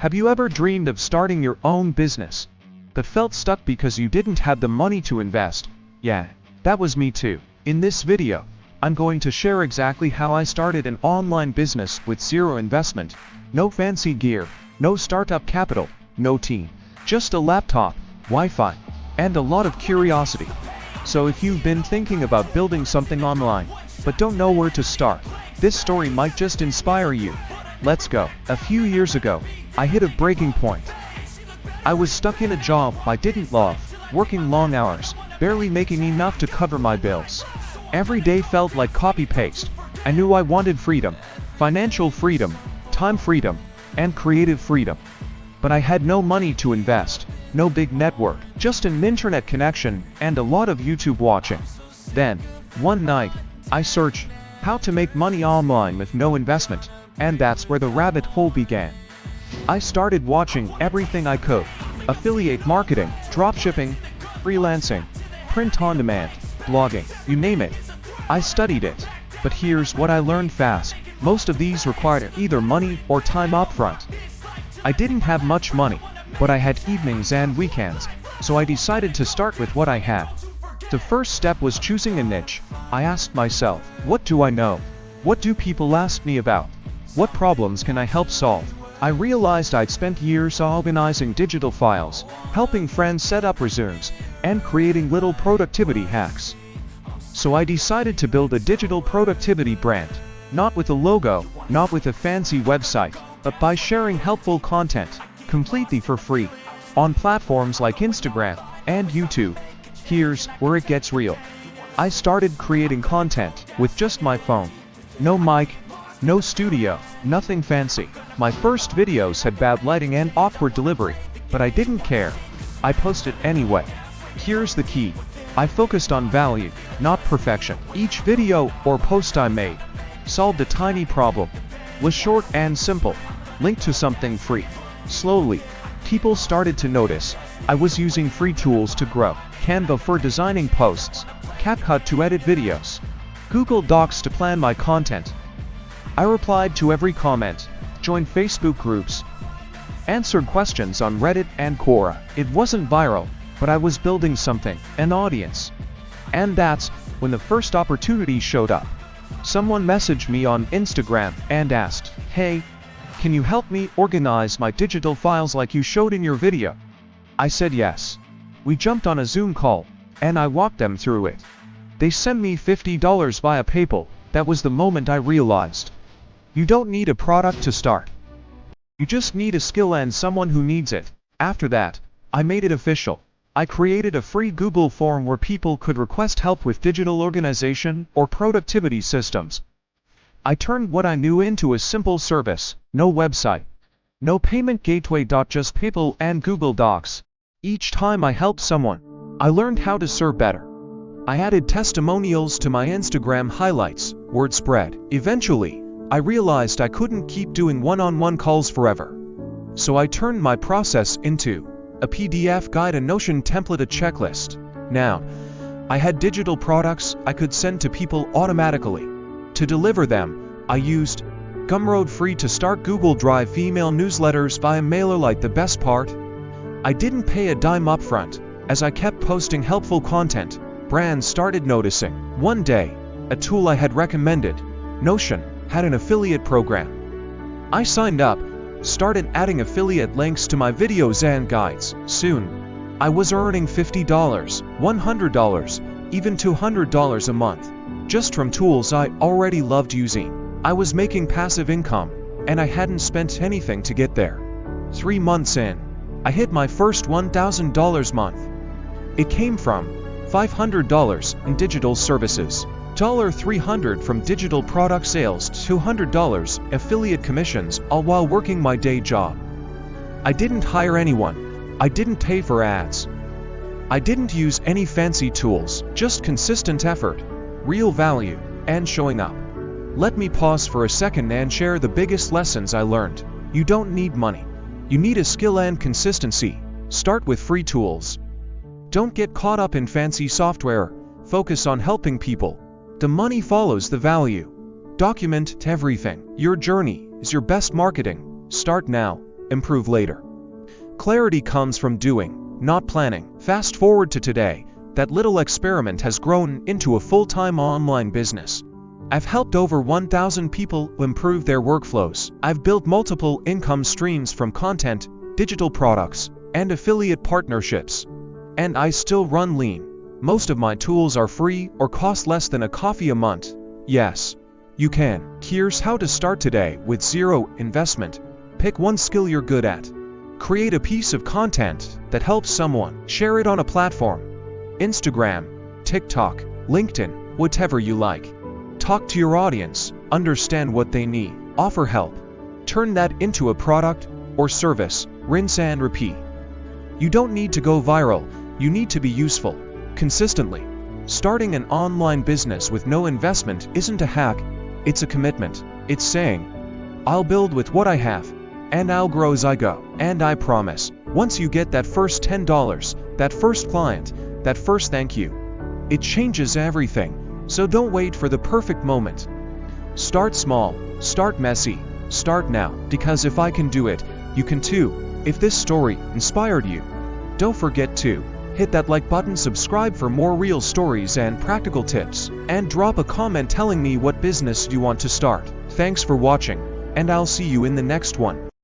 Have you ever dreamed of starting your own business, but felt stuck because you didn't have the money to invest? Yeah, that was me too. In this video, I'm going to share exactly how I started an online business with zero investment, no fancy gear, no startup capital, no team, just a laptop, Wi-Fi, and a lot of curiosity. So if you've been thinking about building something online, but don't know where to start, this story might just inspire you. Let's go. A few years ago, I hit a breaking point. I was stuck in a job I didn't love, working long hours, barely making enough to cover my bills. Every day felt like copy-paste. I knew I wanted freedom, financial freedom, time freedom, and creative freedom. But I had no money to invest, no big network, just an internet connection and a lot of YouTube watching. Then, one night, I searched how to make money online with no investment, and that's where the rabbit hole began. I started watching everything I could: affiliate marketing, dropshipping, freelancing, print on demand, blogging, you name it. I studied it. But here's what I learned fast: most of these required either money or time upfront. I didn't have much money, but I had evenings and weekends, so I decided to start with what I had. The first step was choosing a niche. I asked myself, what do I know? What do people ask me about? What problems can I help solve? I realized I'd spent years organizing digital files, helping friends set up resumes, and creating little productivity hacks. So I decided to build a digital productivity brand, not with a logo, not with a fancy website, but by sharing helpful content, completely for free, on platforms like Instagram and YouTube. Here's where it gets real. I started creating content with just my phone. No mic, no studio, nothing fancy. My first videos had bad lighting and awkward delivery, but I didn't care. I posted anyway. Here's the key. I focused on value, not perfection. Each video or post I made solved a tiny problem, was short and simple, linked to something free. Slowly, people started to notice. I was using free tools to grow: Canva for designing posts, CapCut to edit videos, Google Docs to plan my content. I replied to every comment, joined Facebook groups, answered questions on Reddit and Quora. It wasn't viral, but I was building something, an audience. And that's when the first opportunity showed up. Someone messaged me on Instagram and asked, "Hey, can you help me organize my digital files like you showed in your video?" I said yes. We jumped on a Zoom call, and I walked them through it. They sent me $50 via PayPal. That was the moment I realized. You don't need a product to start. You just need a skill and someone who needs it. After that, I made it official. I created a free Google form where people could request help with digital organization or productivity systems. I turned what I knew into a simple service: no website, no payment gateway, just PayPal and Google Docs. Each time I helped someone, I learned how to serve better. I added testimonials to my Instagram highlights. Word spread. Eventually, I realized I couldn't keep doing one-on-one calls forever. So I turned my process into a PDF guide, a Notion template, a checklist. Now, I had digital products I could send to people automatically. To deliver them, I used Gumroad Free to start, Google Drive, email newsletters via MailerLite. The best part? I didn't pay a dime upfront. As I kept posting helpful content, brands started noticing. One day, a tool I had recommended, Notion, had an affiliate program. I signed up, started adding affiliate links to my videos and guides. Soon, I was earning $50, $100, even $200 a month, just from tools I already loved using. I was making passive income, and I hadn't spent anything to get there. 3 months in, I hit my first $1,000 month. It came from $500 in digital services, $300 from digital product sales, $200 affiliate commissions, all while working my day job. I didn't hire anyone. I didn't pay for ads. I didn't use any fancy tools, just consistent effort, real value, and showing up. Let me pause for a second and share the biggest lessons I learned. You don't need money. You need a skill and consistency. Start with free tools. Don't get caught up in fancy software. Focus on helping people. The money follows the value. Document everything. Your journey is your best marketing. Start now. improve later. Clarity comes from doing, not planning. Fast forward to today, that little experiment has grown into a full-time online business. I've helped over 1,000 people improve their workflows. I've built multiple income streams from content, digital products, and affiliate partnerships. And I still run lean. Most of my tools are free or cost less than a coffee a month. Yes, you can. Here's how to start today with zero investment. Pick one skill you're good at. Create a piece of content that helps someone. Share it on a platform. Instagram, TikTok, LinkedIn, whatever you like. Talk to your audience, understand what they need, offer help. Turn that into a product or service, rinse and repeat. You don't need to go viral, you need to be useful, consistently. Starting an online business with no investment isn't a hack, it's a commitment. It's saying, I'll build with what I have, and I'll grow as I go. And I promise, once you get that first $10, that first client, that first thank you, it changes everything. So don't wait for the perfect moment. Start small, start messy, start now, because if I can do it, you can too. If this story inspired you, don't forget to hit that like button, subscribe for more real stories and practical tips, and drop a comment telling me what business you want to start. Thanks for watching, and I'll see you in the next one.